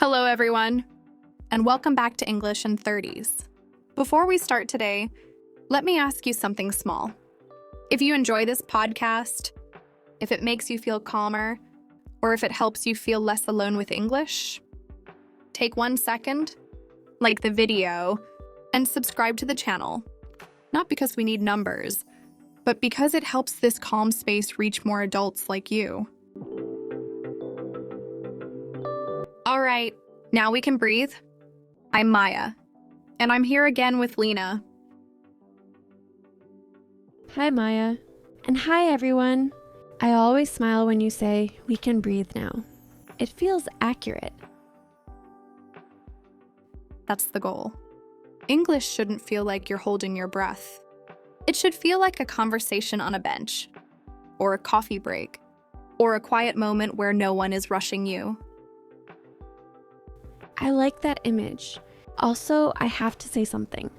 Hello, everyone, and welcome back to English in 30s. Before we start today, let me ask you something small. If you enjoy this podcast, if it makes you feel calmer, or if it helps you feel less alone with English, take 1 second, like the video, and subscribe to the channel. Not because we need numbers, but because it helps this calm space reach more adults like you. All right, now we can breathe. I'm Maya, and I'm here again with Lena. Hi, Maya. And hi, everyone. I always smile when you say, "We can breathe now." It feels accurate. That's the goal. English shouldn't feel like you're holding your breath. It should feel like a conversation on a bench, or a coffee break, or a quiet moment where no one is rushing you. I like that image. Also, I have to say something.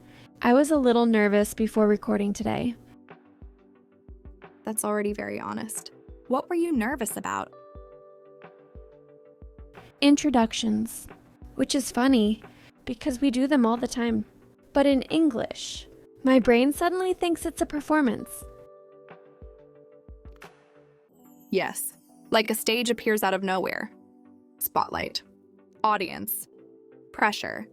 I was a little nervous before recording today. That's already very honest. What were you nervous about? Introductions, which is funny because we do them all the time. But in English, my brain suddenly thinks it's a performance. Yes, like a stage appears out of nowhere. Spotlight. Audience. Pressure.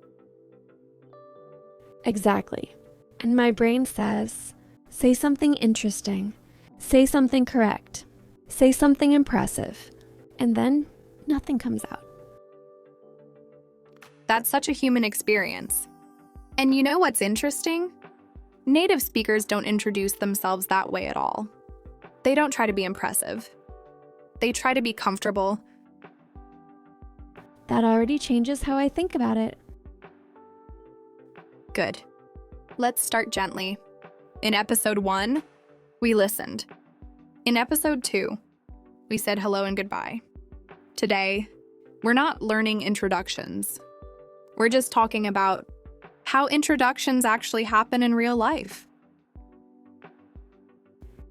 Exactly. And my brain says, say something interesting, say something correct, say something impressive, and then nothing comes out. That's such a human experience. And you know what's interesting? Native speakers don't introduce themselves that way at all. They don't try to be impressive. They try to be comfortable. That already changes how I think about it. Good. Let's start gently. In episode 1, we listened. In episode 2, we said hello and goodbye. Today, we're not learning introductions. We're just talking about how introductions actually happen in real life.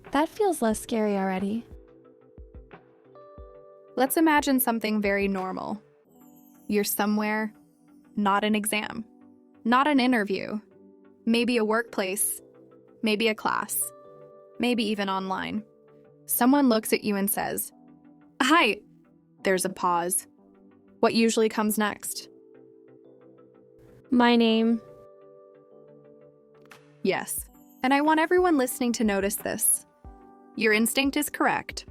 That feels less scary already. Let's imagine something very normal. You're somewhere, not an exam, not an interview, maybe a workplace, maybe a class, maybe even online. Someone looks at you and says, "Hi." There's a pause. What usually comes next? My name. Yes, and I want everyone listening to notice this. Your instinct is correct.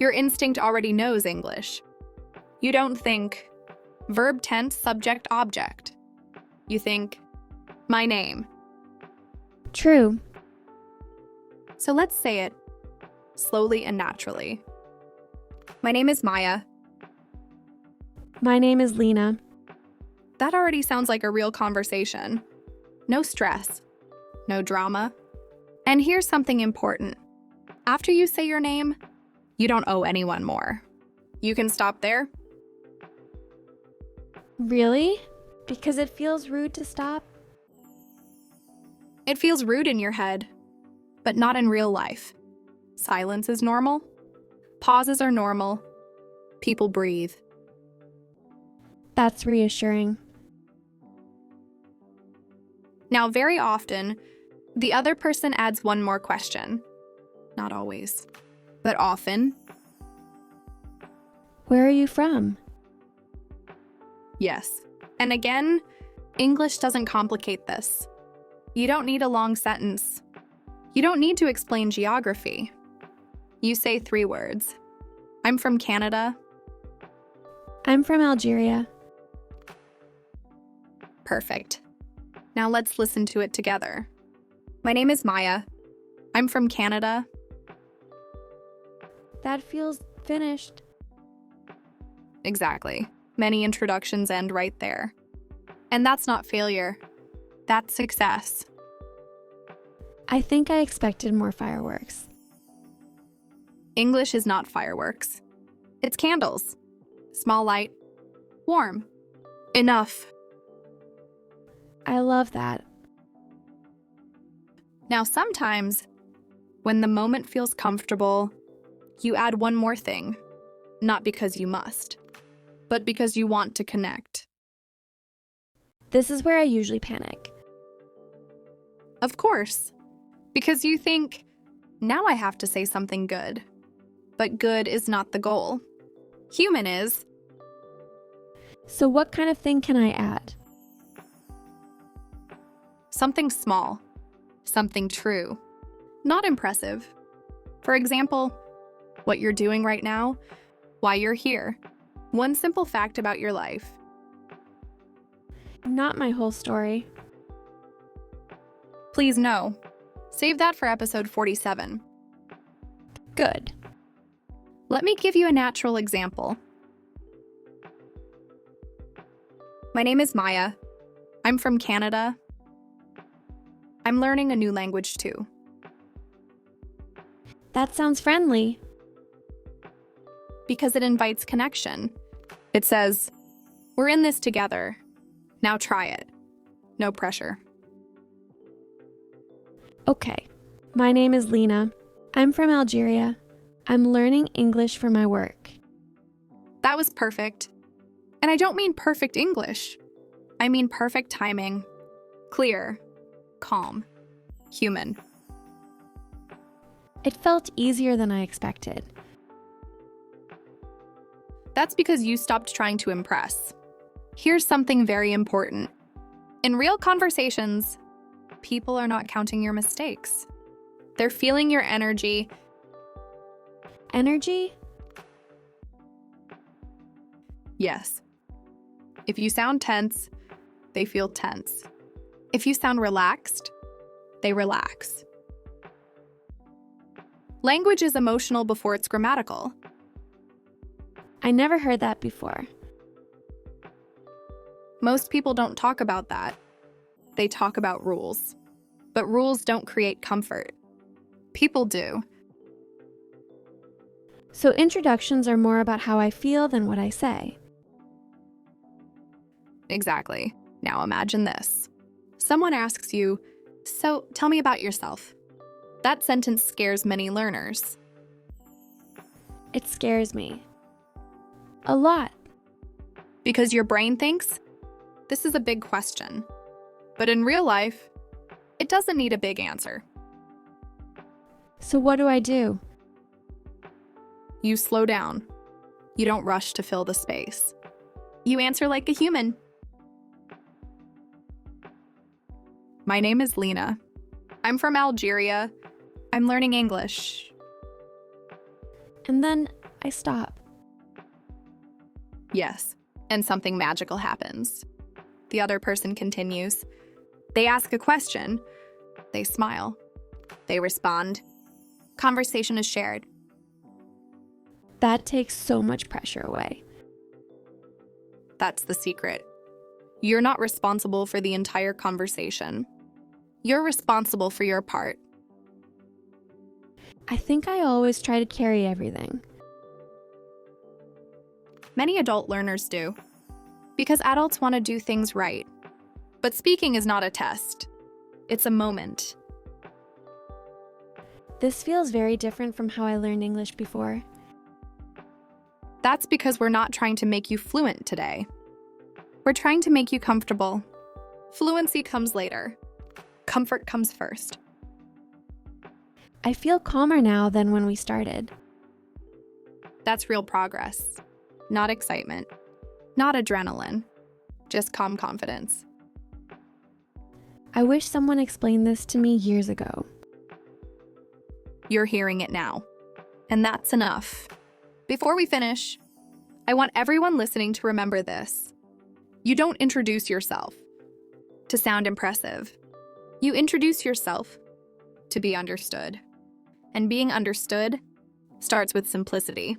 Your instinct already knows English. You don't think, verb tense, subject, object. You think, my name. True. So let's say it slowly and naturally. My name is Maya. My name is Lena. That already sounds like a real conversation. No stress, no drama. And here's something important. After you say your name, you don't owe anyone more. You can stop there. Really? Because it feels rude to stop? It feels rude in your head, but not in real life. Silence is normal. Pauses are normal. People breathe. That's reassuring. Now, very often, the other person adds one more question. Not always, but often. Where are you from? Yes. And again, English doesn't complicate this. You don't need a long sentence. You don't need to explain geography. You say 3 words. I'm from Canada. I'm from Algeria. Perfect. Now let's listen to it together. My name is Maya. I'm from Canada. That feels finished. Exactly. Many introductions end right there. And that's not failure. That's success. I think I expected more fireworks. English is not fireworks. It's candles. Small light. Warm. Enough. I love that. Now, sometimes, when the moment feels comfortable, you add one more thing, not because you must, but because you want to connect. This is where I usually panic. Of course, because you think, now I have to say something good. But good is not the goal. Human is. So what kind of thing can I add? Something small. Something true. Not impressive. For example, what you're doing right now, why you're here. One simple fact about your life. Not my whole story. Please no. Save that for episode 47. Good. Let me give you a natural example. My name is Maya. I'm from Canada. I'm learning a new language too. That sounds friendly. Because it invites connection. It says, we're in this together. Now try it. No pressure. Okay. My name is Lena. I'm from Algeria. I'm learning English for my work. That was perfect. And I don't mean perfect English. I mean perfect timing. Clear. Calm. Human. It felt easier than I expected. That's because you stopped trying to impress. Here's something very important. In real conversations, people are not counting your mistakes. They're feeling your energy. Energy? Yes. If you sound tense, they feel tense. If you sound relaxed, they relax. Language is emotional before it's grammatical. I never heard that before. Most people don't talk about that. They talk about rules. But rules don't create comfort. People do. So introductions are more about how I feel than what I say. Exactly. Now imagine this. Someone asks you, "So tell me about yourself." That sentence scares many learners. It scares me. A lot. Because your brain thinks, this is a big question. But in real life, it doesn't need a big answer. So what do I do? You slow down. You don't rush to fill the space. You answer like a human. My name is Lena. I'm from Algeria. I'm learning English. And then I stop. Yes, and something magical happens. The other person continues. They ask a question. They smile. They respond. Conversation is shared. That takes so much pressure away. That's the secret. You're not responsible for the entire conversation. You're responsible for your part. I think I always try to carry everything. Many adult learners do. Because adults want to do things right. But speaking is not a test. It's a moment. This feels very different from how I learned English before. That's because we're not trying to make you fluent today. We're trying to make you comfortable. Fluency comes later. Comfort comes first. I feel calmer now than when we started. That's real progress. Not excitement. Not adrenaline. Just calm confidence. I wish someone explained this to me years ago. You're hearing it now. And that's enough. Before we finish, I want everyone listening to remember this. You don't introduce yourself to sound impressive. You introduce yourself to be understood. And being understood starts with simplicity.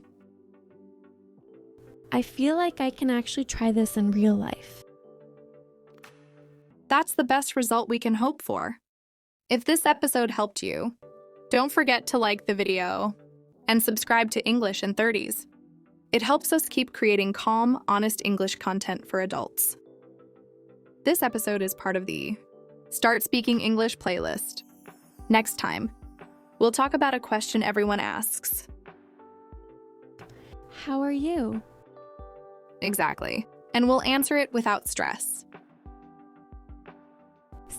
I feel like I can actually try this in real life. That's the best result we can hope for. If this episode helped you, don't forget to like the video and subscribe to English in 30s. It helps us keep creating calm, honest English content for adults. This episode is part of the Start Speaking English playlist. Next time, we'll talk about a question everyone asks. How are you? Exactly. And we'll answer it without stress.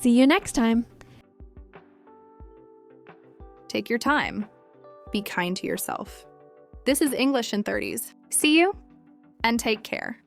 See you next time. Take your time. Be kind to yourself. This is English in 30s. See you and take care.